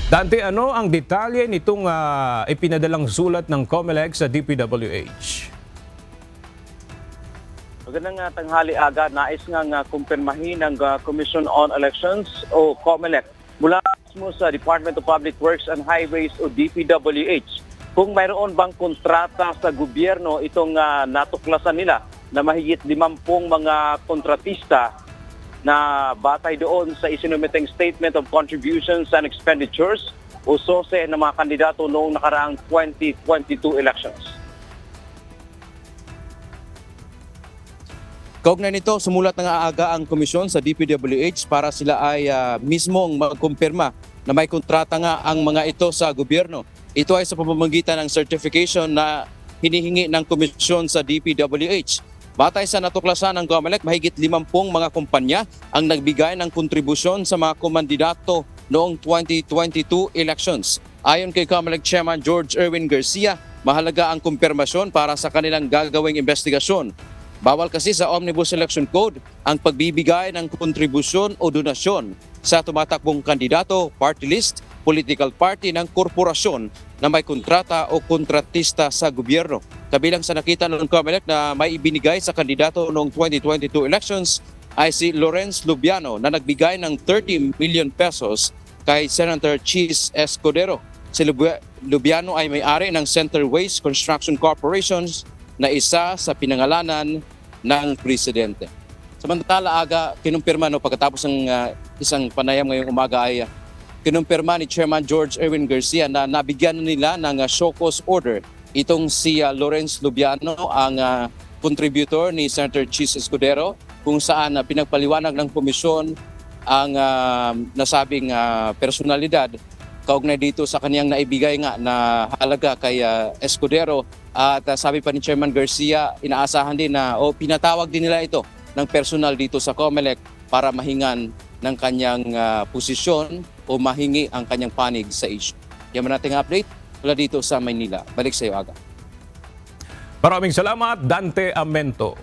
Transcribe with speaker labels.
Speaker 1: Dante, ano ang detalye nitong ipinadalang sulat ng COMELEC sa DPWH?
Speaker 2: Magandang tanghali aga, nais nga kumpirmahin ng Commission on Elections o COMELEC mula mismo sa Department of Public Works and Highways o DPWH kung mayroon bang kontrata sa gobyerno itong natuklasan nila na mahigit 50 mga kontratista na batay doon sa isinumiteng Statement of Contributions and Expenditures o SOSE ng mga kandidato noong nakaraang 2022 elections.
Speaker 3: Kaugnay nito, sumulat ng aaga ang komisyon sa DPWH para sila ay mismong magkumpirma na may kontrata nga ang mga ito sa gobyerno. Ito ay sa pamamagitan ng certification na hinihingi ng komisyon sa DPWH. Batay sa natuklasan ng COMELEC, mahigit 50 mga kumpanya ang nagbigay ng kontribusyon sa mga kumandidato noong 2022 elections. Ayon kay COMELEC Chairman George Erwin Garcia, mahalaga ang kumpirmasyon para sa kanilang gagawing investigasyon. Bawal kasi sa Omnibus Election Code ang pagbibigay ng kontribusyon o donasyon sa tumatakbong kandidato, party list, political party ng korporasyon na may kontrata o kontratista sa gobyerno. Kabilang sa nakita ng COMELEC na may ibinigay sa kandidato noong 2022 elections ay si Lawrence Lubiano na nagbigay ng 30 million pesos kay Senator Chis Escudero. Si Lubiano ay may-ari ng Center Waste Construction Corporations na isa sa pinangalanan ng presidente. Samantala aga, kinumpirma pagkatapos ng isang panayam ngayong umaga ay kinumpirma ni Chairman George Erwin Garcia na nabigyan nila ng show cause order itong si Lawrence Lubiano, ang contributor ni Senator Chis Escudero, kung saan pinagpaliwanag ng komisyon ang nasabing personalidad kaugnay dito sa kaniyang naibigay nga na halaga kay Escudero. At sabi pa ni Chairman Garcia, inaasahan din na pinatawag din nila ito ng personal dito sa COMELEC para mahingan ng kanyang posisyon o mahingi ang kanyang panig sa issue. Yan man nating update mula dito sa Maynila. Balik sa iyo aga.
Speaker 1: Maraming salamat, Dante Amento.